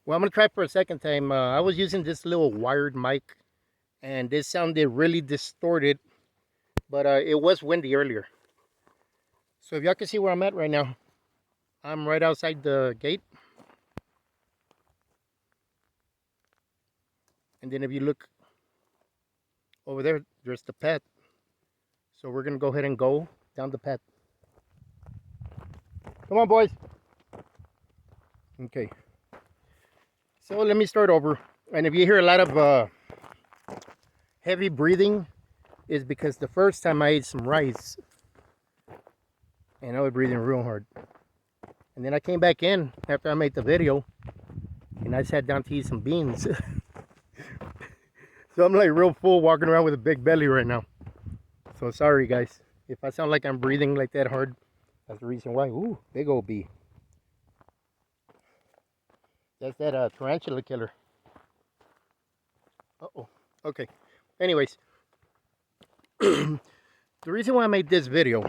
Well, I'm gonna try for a second time. I was using this little wired mic, and this sounded really distorted, but it was windy earlier. So if y'all can see where I'm at right now, I'm right outside the gate. And then if you look over there, there's the path. So we're gonna go ahead and go down the path. Come on, boys. Okay. So let me start over. And if you hear a lot of heavy breathing, is because the first time I ate some rice, and I was breathing real hard. And then I came back in after I made the video, and I sat down to eat some beans. So I'm like real full, walking around with a big belly right now. So sorry guys, if I sound like I'm breathing like that hard, that's the reason why. Ooh, big old bee. That's that tarantula killer. Uh-oh. Okay. Anyways, the reason why I made this video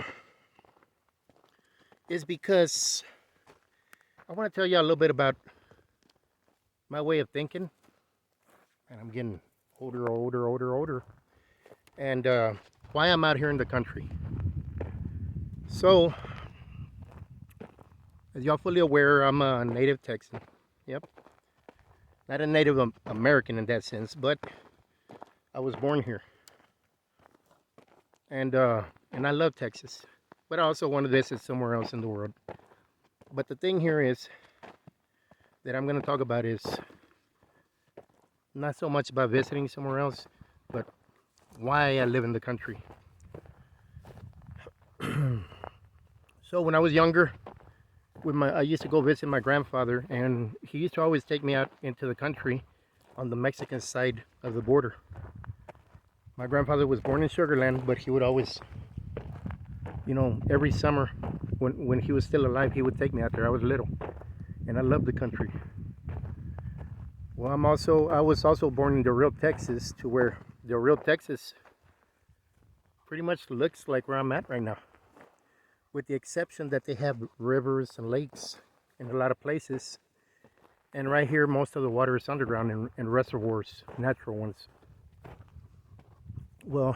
is because I want to tell you a little bit about my way of thinking. And I'm getting older. And why I'm out here in the country. So, as y'all fully aware, I'm a native Texan. Yep. Not a Native American in that sense, but I was born here. And I love Texas. But I also want to visit somewhere else in the world. But the thing here is that I'm going to talk about is not so much about visiting somewhere else, but why I live in the country. So when I was younger, I used to go visit my grandfather, and he used to always take me out into the country on the Mexican side of the border. My grandfather was born in Sugar Land, but he would always, every summer when he was still alive, he would take me out there. I was little, and I loved the country. Well, I was also born in Del Rio, Texas, to where Del Rio, Texas pretty much looks like where I'm at right now, with the exception that they have rivers and lakes in a lot of places. And right here, most of the water is underground in reservoirs, natural ones. Well,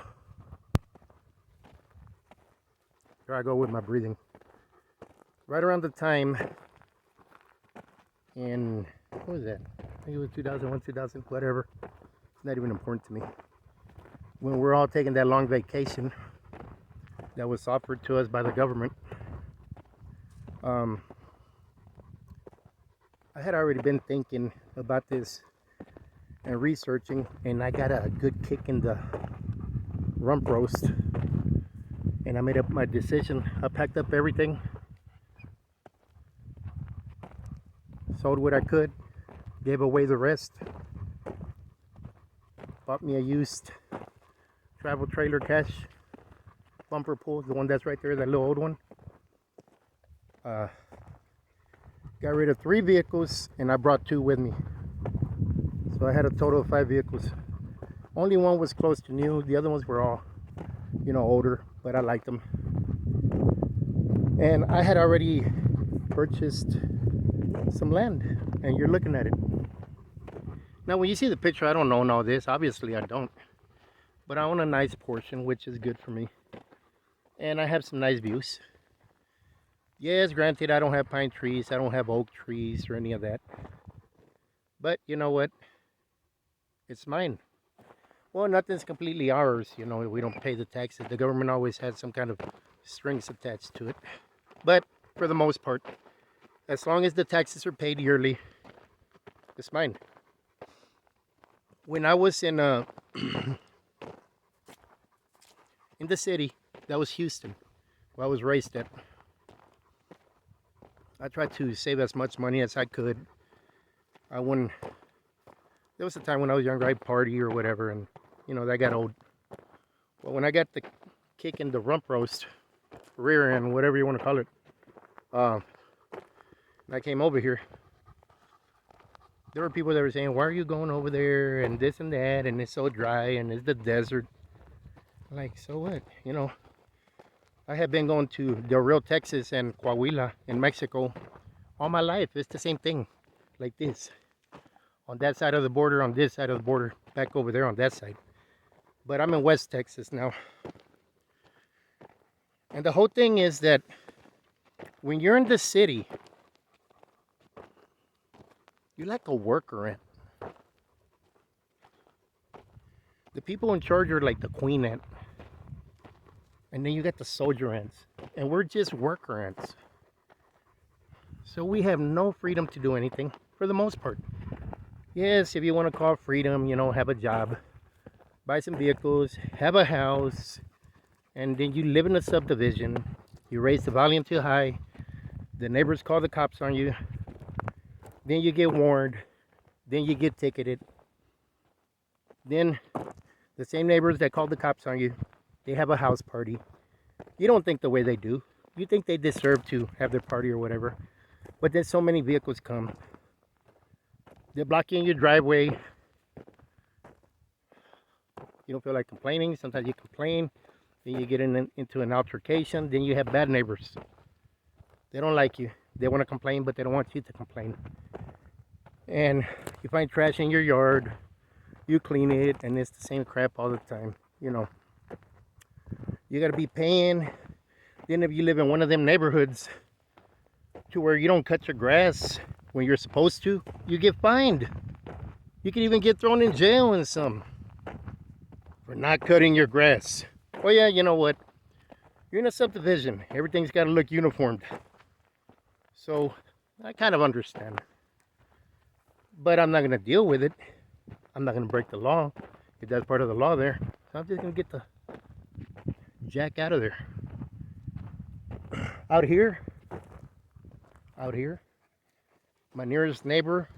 here I go with my breathing. Right around the time in, what was that? I think it was 2001, 2000, whatever. It's not even important to me. When we're all taking that long vacation that was offered to us by the government, I had already been thinking about this and researching, and I got a good kick in the rump roast, and I made up my decision. I packed up everything, sold what I could, gave away the rest, bought me a used travel trailer cash bumper pull, the one that's right there, that little old one. Got rid of 3 vehicles, and I brought 2 with me. So I had a total of 5 vehicles. Only one was close to new. The other ones were all, older, but I liked them. And I had already purchased some land, and you're looking at it. Now, when you see the picture, I don't own all this. Obviously, I don't. But I own a nice portion, which is good for me. And I have some nice views. Yes, granted, I don't have pine trees, I don't have oak trees or any of that. But you know what? It's mine. Well, nothing's completely ours, we don't pay the taxes. The government always has some kind of strings attached to it. But for the most part, as long as the taxes are paid yearly, it's mine. When I was in in the city, that was Houston, where I was raised at. I tried to save as much money as I could. There was a time when I was younger, I'd party or whatever, and that got old. Well, when I got the kick in the rump roast, rear end, whatever you want to call it, and I came over here, there were people that were saying, why are you going over there, and this and that, and it's so dry, and it's the desert. Like, so what, I have been going to Del Rio, Texas, and Coahuila in Mexico all my life. It's the same thing, like this. on that side of the border, on this side of the border, back over there on that side. But I'm in West Texas now. And the whole thing is that when you're in the city, you're like a worker ant. The people in charge are like the queen ant. And then you got the soldier ants. And we're just worker ants. So we have no freedom to do anything for the most part. Yes, if you want to call freedom, you know, have a job, buy some vehicles, have a house, and then you live in a subdivision. You raise the volume too high. The neighbors call the cops on you. Then you get warned. Then you get ticketed. Then the same neighbors that called the cops on you, they have a house party. You don't think the way they do. You think they deserve to have their party or whatever. But then so many vehicles come. They block you in your driveway. You don't feel like complaining. Sometimes you complain. Then you get into an altercation. Then you have bad neighbors. They don't like you. They want to complain, but they don't want you to complain. And you find trash in your yard. You clean it, and it's the same crap all the time. You know. You got to be paying. Then if you live in one of them neighborhoods to where you don't cut your grass when you're supposed to, you get fined. You can even get thrown in jail and some for not cutting your grass. Oh yeah, you know what? You're in a subdivision. Everything's got to look uniformed. So I kind of understand. But I'm not going to deal with it. I'm not going to break the law if that's part of the law there. So I'm just going to get the jack out of there. Out here, my nearest neighbor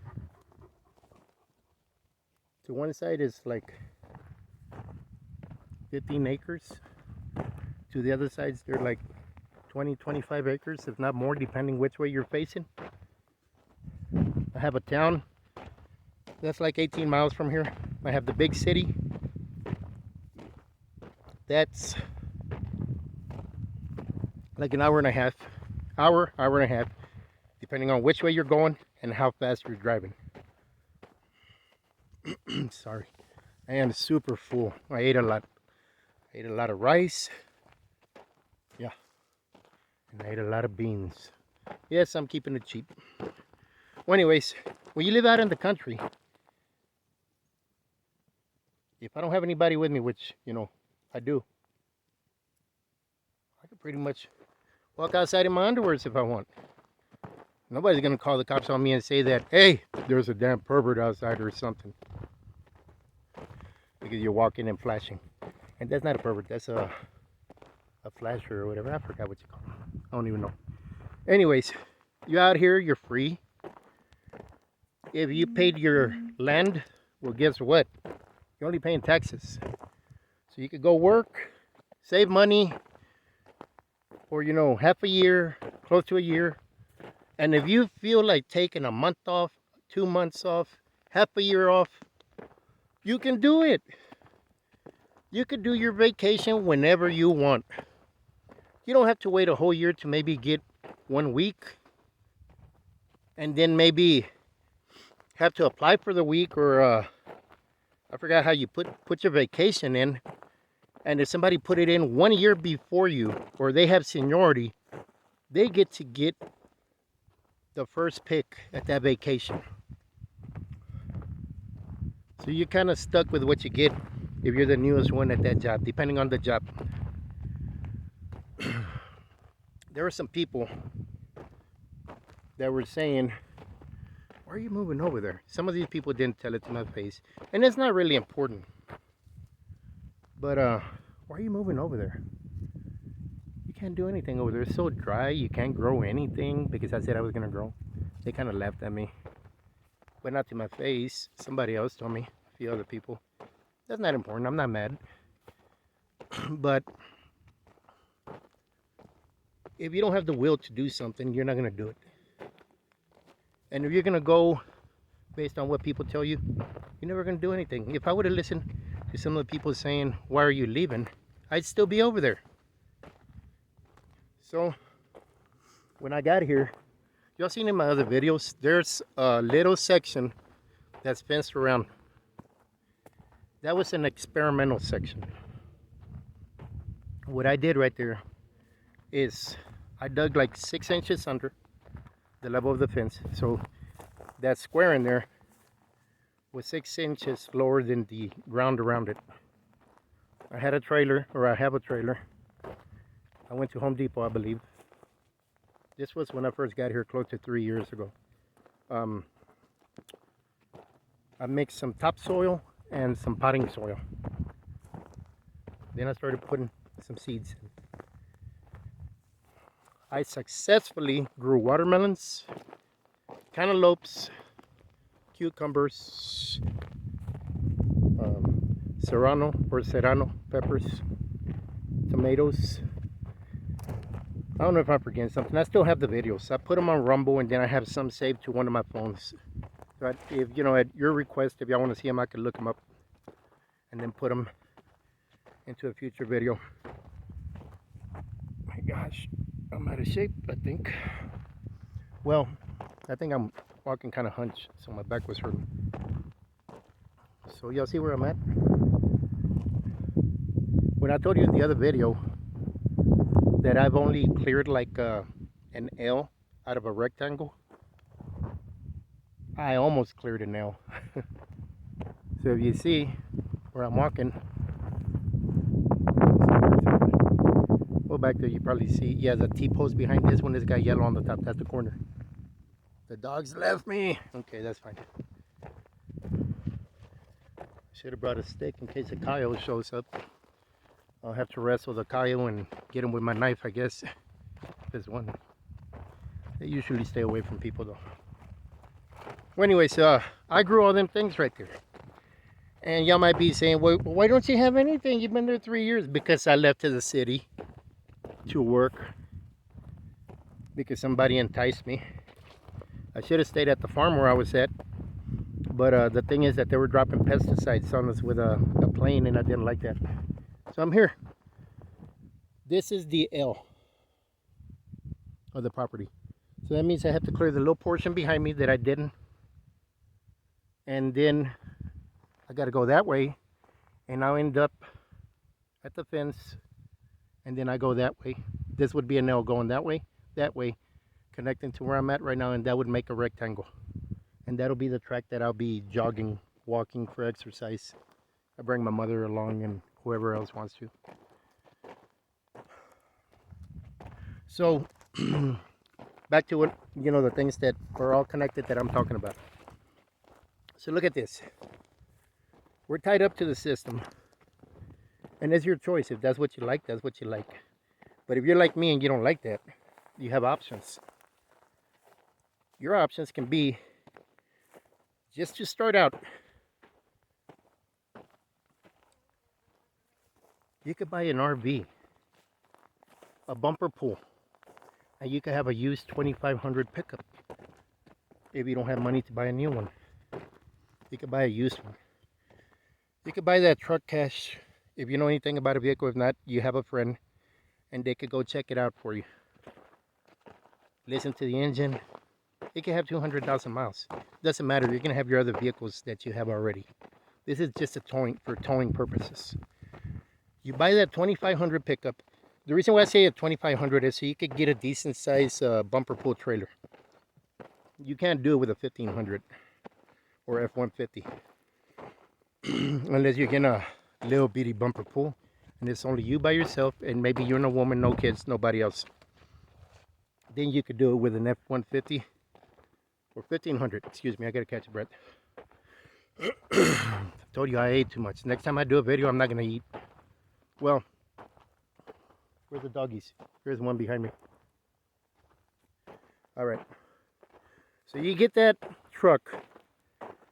to one side is like 15 acres. To the other sides, they're like 20, 25 acres, if not more, depending which way you're facing. I have a town that's like 18 miles from here. I have the big city. That's like an hour and a half, hour and a half, depending on which way you're going and how fast you're driving. Sorry, I am super full. I ate a lot. I ate a lot of rice. Yeah, and I ate a lot of beans. Yes, I'm keeping it cheap. Well, anyways, when you live out in the country, if I don't have anybody with me, which, you know, I do, I can pretty much walk outside in my underwears if I want. Nobody's gonna call the cops on me and say that, hey, there's a damn pervert outside or something, because you're walking and flashing. And that's not a pervert, that's a flasher or whatever. I forgot what you call it. I don't even know. Anyways, you're out here, you're free. If you paid your land, well, guess what? You're only paying taxes. So you could go work, save money for, you know, half a year, close to a year. And if you feel like taking a month off, 2 months off, half a year off, you can do it. You could do your vacation whenever you want. You don't have to wait a whole year to maybe get 1 week and then maybe have to apply for the week, or I forgot how you put your vacation in. And if somebody put it in 1 year before you, or they have seniority, they get to get the first pick at that vacation. So you're kind of stuck with what you get if you're the newest one at that job, depending on the job. There were some people that were saying, why are you moving over there? Some of these people didn't tell it to my face, and it's not really important. But why are you moving over there? You can't do anything over there. It's so dry, you can't grow anything, because I said I was gonna grow. They kind of laughed at me, but not to my face. Somebody else told me, a few other people. That's not important, I'm not mad. But if you don't have the will to do something, you're not gonna do it. And if you're gonna go based on what people tell you, you're never gonna do anything. If I would have listened to some of the people saying, why are you leaving? I'd still be over there. So when I got here, y'all seen in my other videos, there's a little section that's fenced around. That was an experimental section. What I did right there is I dug like 6 inches under the level of the fence. So that square in there was 6 inches lower than the ground around it. I had a trailer, or I have a trailer. I went to Home Depot, I believe. This was when I first got here close to 3 years ago. I mixed some topsoil and some potting soil. Then I started putting some seeds in. I successfully grew watermelons, cantaloupes, cucumbers, serrano peppers, tomatoes. I don't know if I'm forgetting something. I still have the videos. I put them on Rumble, and then I have some saved to one of my phones. So if you know, at your request, if y'all want to see them, I could look them up and then put them into a future video. My gosh, I'm out of shape, I think. Well, I think I'm walking kind of hunched, so my back was hurting. So y'all see where I'm at? When I told you in the other video that I've only cleared like an L out of a rectangle, I almost cleared an L. So if you see where I'm walking, go back there, you probably see, yeah, the T-post behind this one, this got yellow on the top, that's the corner. The dogs left me. Okay, that's fine. Should have brought a stick in case a coyote shows up. I'll have to wrestle the coyote and get him with my knife, I guess. There's one. They usually stay away from people though. Well, anyways, I grew all them things right there. And y'all might be saying, well, why don't you have anything? You've been there 3 years. Because I left to the city to work. Because somebody enticed me. I should have stayed at the farm where I was at. But the thing is that they were dropping pesticides on us with a plane, and I didn't like that. So I'm here. This is the L of the property. So that means I have to clear the little portion behind me that I didn't. And then I got to go that way. And I'll end up at the fence. And then I go that way. This would be an L going that way, connecting to where I'm at right now. And that would make a rectangle. And that'll be the track that I'll be jogging, walking for exercise. I bring my mother along and whoever else wants to. So, back to what, you know, the things that are all connected that I'm talking about. So look at this. We're tied up to the system. And it's your choice. If that's what you like, that's what you like. But if you're like me and you don't like that, you have options. Your options can be just to start out. You could buy an RV, a bumper pool, and you could have a used 2500 pickup. If you don't have money to buy a new one, you could buy a used one. You could buy that truck cash. If you know anything about a vehicle, if not, you have a friend, and they could go check it out for you. Listen to the engine. It could have 200,000 miles. Doesn't matter. You're gonna have your other vehicles that you have already. This is just a towing for towing purposes. You buy that 2500 pickup. The reason why I say a 2500 is so you could get a decent size bumper pull trailer. You can't do it with a 1500 or F-150 unless you're getting a little bitty bumper pull and it's only you by yourself and maybe you're no woman, no kids, nobody else. Then you could do it with an F-150 or 1500. Excuse me, I gotta catch a breath. I told you I ate too much. Next time I do a video, I'm not gonna eat. Well, where's the doggies? Here's one behind me. All right. So you get that truck.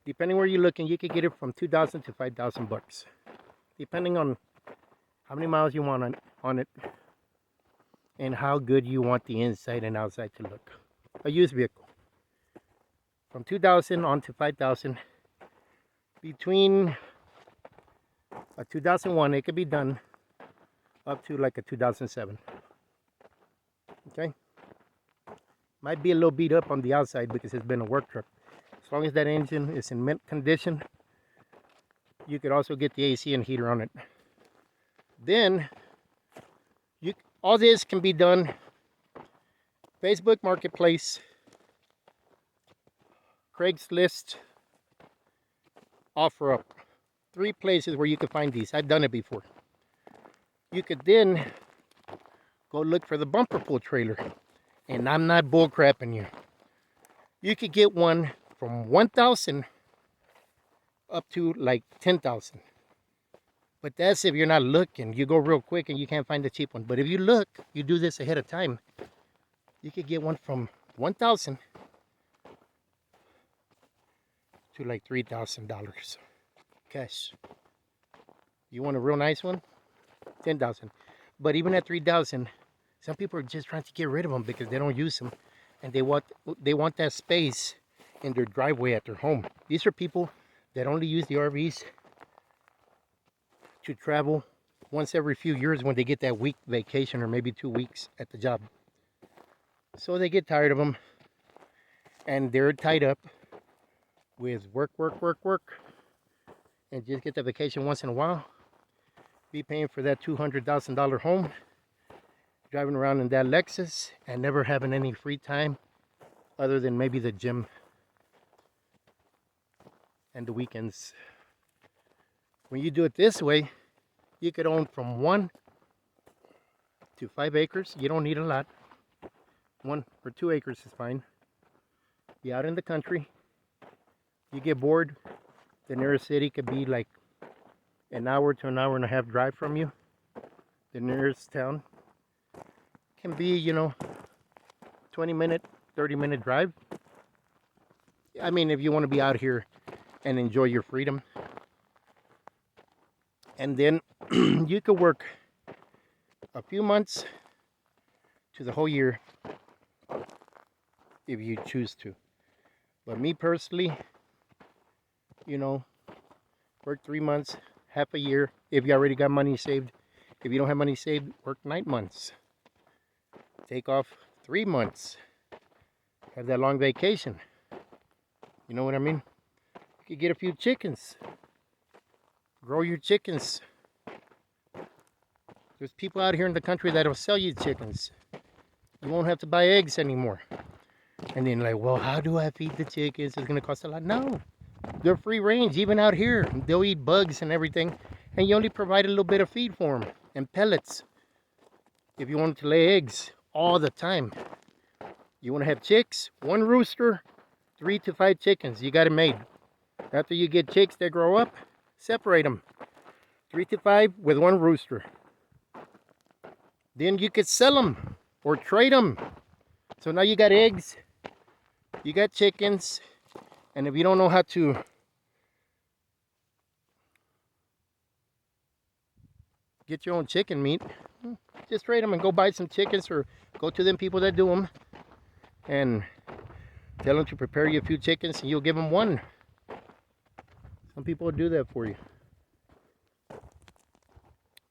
Depending where you're looking, you could get it from $2,000 to $5,000, depending on how many miles you want on it, and how good you want the inside and outside to look. A used vehicle from $2,000 on to $5,000. Between a 2001, it could be done up to like a 2007. Okay, might be a little beat up on the outside because it's been a work truck. long as that engine is in mint condition, you could also get the AC and heater on it. Then, all this can be done Facebook Marketplace, Craigslist, OfferUp. 3 places where you can find these. I've done it before. You could then go look for the bumper pull trailer. And I'm not bull crapping you. You could get one from 1,000 up to like 10,000. But that's if you're not looking. You go real quick and you can't find a cheap one. But if you look, you do this ahead of time, you could get one from 1,000 to like $3,000 cash. You want a real nice one? 10,000. But even at 3,000, some people are just trying to get rid of them because they don't use them, and they want that space in their driveway at their home. These are people that only use the RVs to travel once every few years when they get that week vacation or maybe 2 weeks at the job. So they get tired of them, and they're tied up with work, and just get the vacation once in a while. Be paying for that $200,000 home, driving around in that Lexus, and never having any free time other than maybe the gym and the weekends. When you do it this way, you could own from 1 to 5 acres. You don't need a lot. 1 or 2 acres is fine. Be out in the country. You get bored, the nearest city could be like an hour to an hour and a half drive from you. The nearest town can be, 20-minute, 30-minute drive. I mean, if you want to be out here and enjoy your freedom. And then you could work a few months to the whole year if you choose to. But me personally, work 3 months, half a year, if you already got money saved. If you don't have money saved, work 9 months. Take off 3 months. Have that long vacation. You know what I mean? You could get a few chickens. Grow your chickens. There's people out here in the country that'll sell you chickens. You won't have to buy eggs anymore. And then like, well, how do I feed the chickens? It's going to cost a lot. No. They're free range, even out here. They'll eat bugs and everything. And you only provide a little bit of feed for them and pellets. If you want to lay eggs all the time. You want to have chicks, 1 rooster, 3 to 5 chickens. You got it made. After you get chicks that grow up, separate them. 3 to 5 with 1 rooster. Then you could sell them or trade them. So now you got eggs, you got chickens, and if you don't know how to get your own chicken meat, just trade them and go buy some chickens, or go to them people that do them and tell them to prepare you a few chickens and you'll give them 1. Some people will do that for you.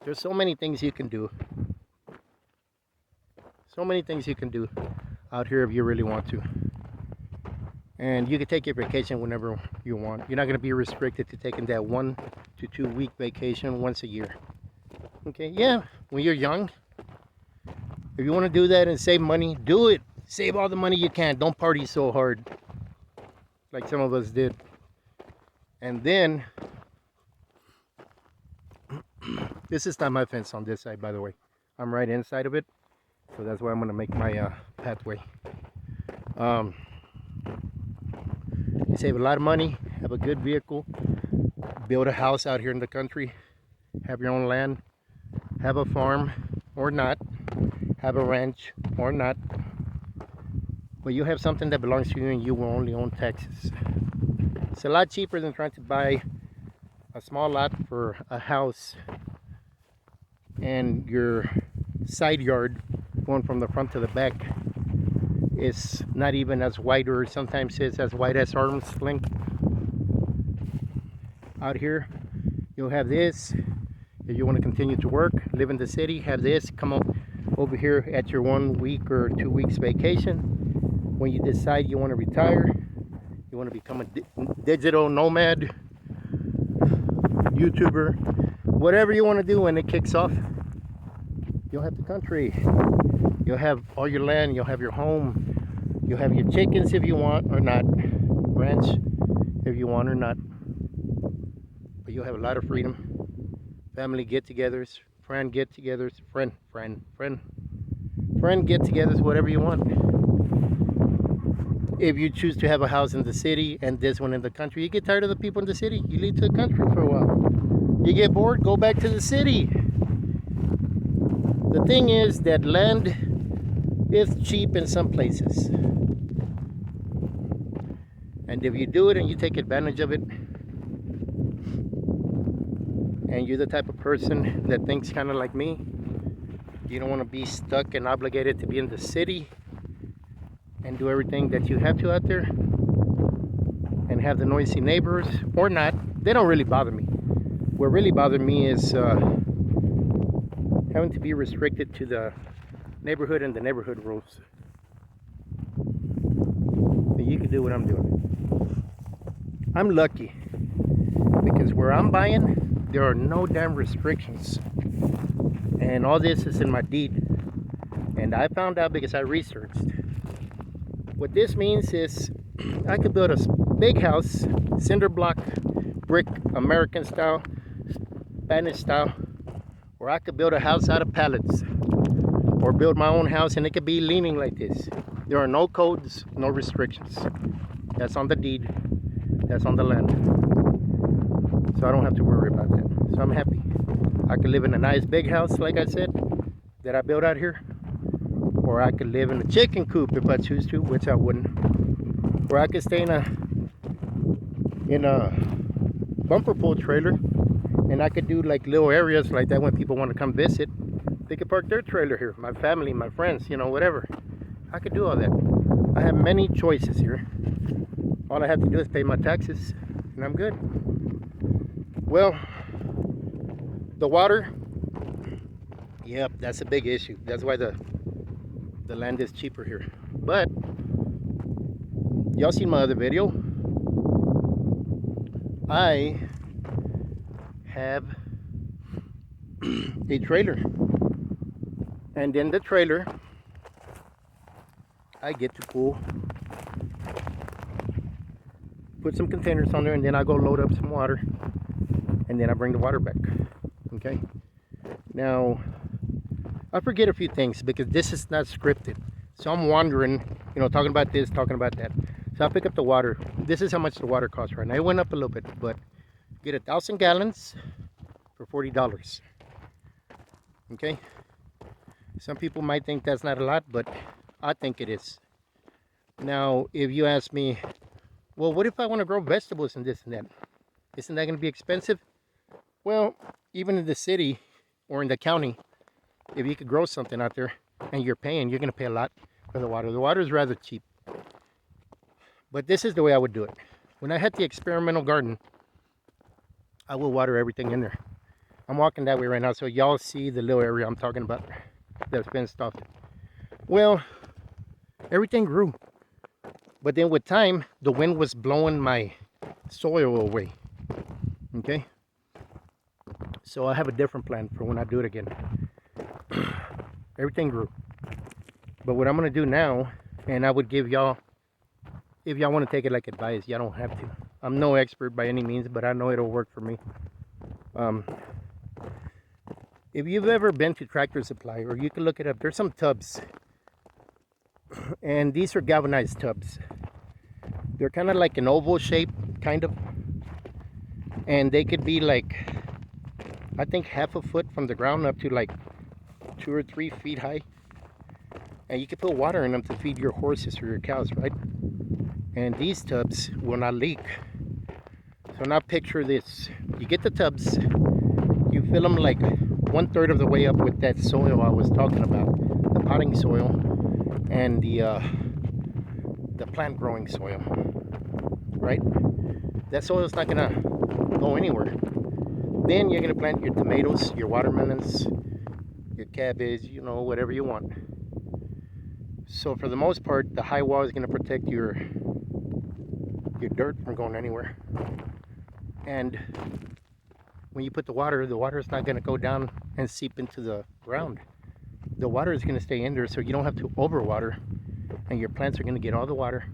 There's so many things you can do. So many things you can do out here if you really want to. And you can take your vacation whenever you want. You're not going to be restricted to taking that 1 to 2 week vacation once a year. Okay, yeah, when you're young, if you want to do that and save money, do it. Save all the money you can. Don't party so hard like some of us did. And then, this is not my fence on this side, by the way. I'm right inside of it. So that's why I'm going to make my pathway. You save a lot of money, have a good vehicle, build a house out here in the country, have your own land, have a farm or not, have a ranch or not. But you have something that belongs to you and you will only own taxes. It's a lot cheaper than trying to buy a small lot for a house and your side yard going from the front to the back is not even as wide, or sometimes it's as wide as arm's length. Out here you'll have this. If you want to continue to work, live in the city, have this. Come up over here at your 1 week or 2 weeks vacation. When you decide you want to retire, you want to become a digital nomad, YouTuber, whatever you want to do when it kicks off, you'll have the country. You'll have all your land, you'll have your home, you'll have your chickens if you want or not, ranch if you want or not. But you'll have a lot of freedom. Family get-togethers, friend get-togethers, friend get-togethers, whatever you want. If you choose to have a house in the city and this one in the country, you get tired of the people in the city, you leave to the country for a while. You get bored, go back to the city. The thing is that land is cheap in some places. And if you do it and you take advantage of it, and you're the type of person that thinks kind of like me, you don't want to be stuck and obligated to be in the city and do everything that you have to out there and have the noisy neighbors or not. They don't really bother me. What really bothered me is having to be restricted to the neighborhood and the neighborhood rules. But you can do what I'm doing. I'm lucky because where I'm buying, there are no damn restrictions, and all this is in my deed. And I found out because I researched. What this means is I could build a big house, cinder block, brick, American style, Spanish style, or I could build a house out of pallets, or build my own house and it could be leaning like this. There are no codes, no restrictions. That's on the deed, that's on the land. So I don't have to worry about that. So I'm happy. I could live in a nice big house, like I said, that I built out here. Or I could live in a chicken coop if I choose to, which I wouldn't. Or I could stay in a bumper pull trailer, and I could do like little areas like that when people want to come visit. They could park their trailer here. My family, my friends, you know, whatever. I could do all that. I have many choices here. All I have to do is pay my taxes, and I'm good. Well, the water, yep, that's a big issue. That's why the land is cheaper here. But y'all seen my other video. I have a trailer, and in the trailer I get to put some containers on there, and then I go load up some water, and then I bring the water back. Okay, now I forget a few things because this is not scripted, so I'm wandering, you know, talking about this, talking about that. So I pick up the water. This is how much the water costs right now. It went up a little bit, but get 1,000 gallons for $40. Okay, some people might think that's not a lot, but I think it is. Now if you ask me, well, what if I want to grow vegetables and this and that, isn't that going to be expensive? Well, even in the city or in the county, if you could grow something out there and you're going to pay a lot for the water. The water is rather cheap. But this is the way I would do it. When I had the experimental garden, I will water everything in there. I'm walking that way right now, so y'all see the little area I'm talking about that's been stopped. Well, everything grew. But then with time, the wind was blowing my soil away. Okay? So I have a different plan for when I do it again. Everything grew. But what I'm going to do now, and I would give y'all, if y'all want to take it like advice, y'all don't have to. I'm no expert by any means, but I know it'll work for me. If you've ever been to Tractor Supply, or you can look it up, there's some tubs. And these are galvanized tubs. They're kind of like an oval shape, kind of. And they could be like, I think half a foot from the ground up to like 2 or 3 feet high. And you can put water in them to feed your horses or your cows, right? And these tubs will not leak. So now picture this. You get the tubs, you fill them like 1/3 of the way up with that soil I was talking about, the potting soil and the plant growing soil, right? That soil is not gonna go anywhere. Then you're gonna plant your tomatoes, your watermelons, your cabbage, you know, whatever you want. So for the most part, the high wall is gonna protect your your dirt from going anywhere. And when you put the water is not going to go down and seep into the ground. The water is going to stay in there, so you don't have to overwater, and your plants are going to get all the water.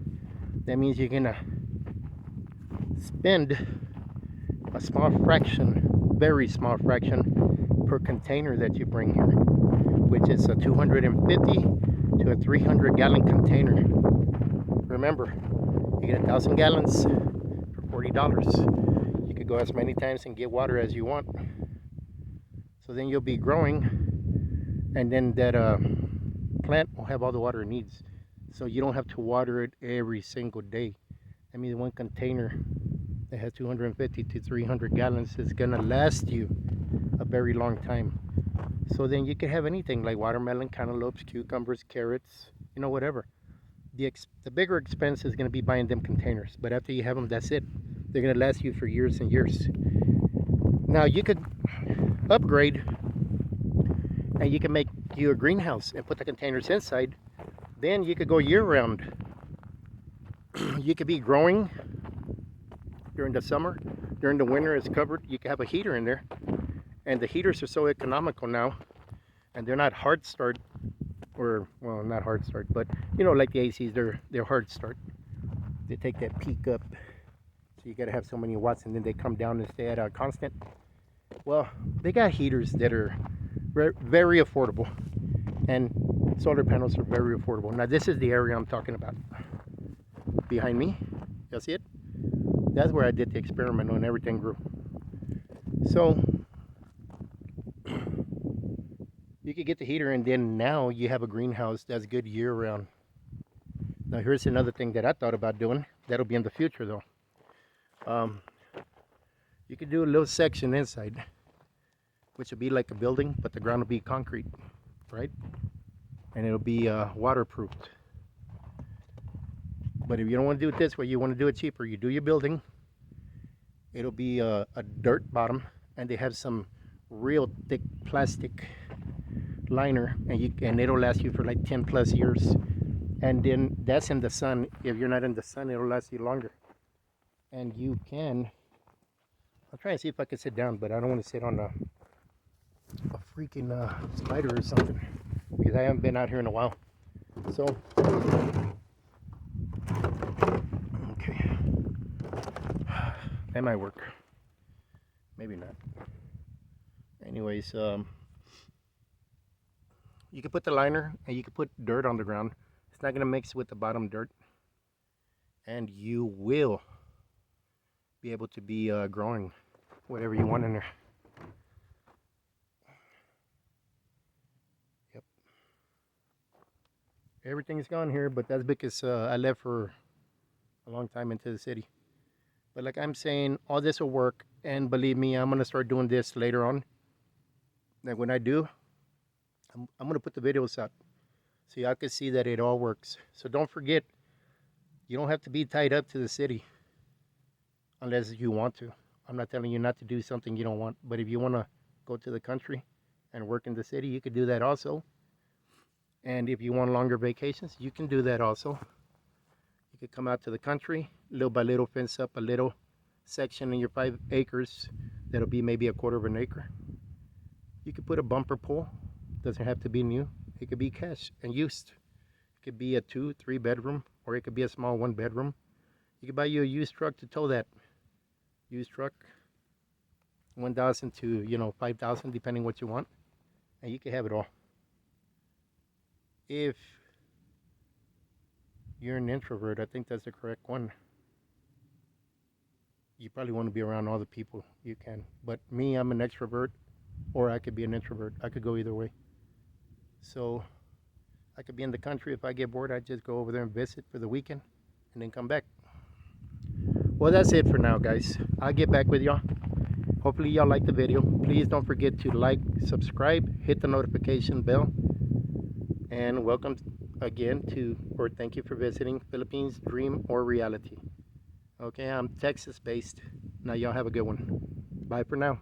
That means you're going to spend a small fraction, very small fraction, per container that you bring here, which is a 250 to a 300 gallon container. Remember, you get 1,000 gallons for $40. You could go as many times and get water as you want. So then you'll be growing, and then that plant will have all the water it needs. So you don't have to water it every single day. I mean, one container that has 250 to 300 gallons is gonna last you a very long time. So then you can have anything like watermelon, cantaloupes, cucumbers, carrots, you know, whatever. The bigger expense is gonna be buying them containers, but after you have them, that's it. They're gonna last you for years and years. Now you could upgrade, and you can make you a greenhouse and put the containers inside. Then you could go year-round. You could be growing during the summer. During the winter, it's covered. You can have a heater in there, and the heaters are so economical now, and they're not hard start, or well, not hard start, but you know, like the ACs, they're hard start. They take that peak up, so you got to have so many watts, and then they come down and stay at a constant. Well, they got heaters that are very affordable, and solar panels are very affordable. Now this is the area I'm talking about. Behind me, you see it? That's where I did the experiment when everything grew. So you could get the heater, and then now you have a greenhouse that's good year-round. Now here's another thing that I thought about doing. That'll be in the future though. You could do a little section inside, which will be like a building, but the ground will be concrete, right? And it'll be waterproofed. But if you don't want to do it this way, you want to do it cheaper, you do your building. It'll be a dirt bottom, and they have some real thick plastic liner, and it'll last you for like 10 plus years. And then that's in the sun. If you're not in the sun, it'll last you longer. And you can, I'll try and see if I can sit down, but I don't want to sit on a freaking spider or something, because I haven't been out here in a while. So okay, that might work, maybe not. Anyways, you can put the liner, and you can put dirt on the ground. It's not going to mix with the bottom dirt, and you will be able to be growing whatever you want in there. Yep, everything is gone here, but that's because I left for a long time into the city. But like I'm saying, all this will work, and believe me, I'm going to start doing this later on. And when I do, I'm going to put the videos out so y'all can see that it all works. So don't forget, you don't have to be tied up to the city unless you want to. I'm not telling you not to do something you don't want, but if you want to go to the country and work in the city, you could do that also. And if you want longer vacations, you can do that also. You could come out to the country, little by little, fence up a little section in your 5 acres. That'll be maybe a quarter of an acre. You could put a bumper pool. Doesn't have to be new. It could be cash and used. It could be a 2-3 bedroom, or it could be a small 1 bedroom. You could buy you a used truck to tow that. Used truck, 1,000 to 5,000, depending what you want, and you can have it all. If you're an introvert, I think that's the correct one. You probably want to be around all the people you can. But me, I'm an extrovert, or I could be an introvert. I could go either way. So I could be in the country. If I get bored, I just go over there and visit for the weekend and then come back. Well, that's it for now, guys. I'll get back with y'all. Hopefully y'all like the video. Please don't forget to like, subscribe, hit the notification bell, and welcome again to, or thank you for visiting Philippines Dream or Reality. Okay, I'm Texas based. Now y'all have a good one. Bye for now.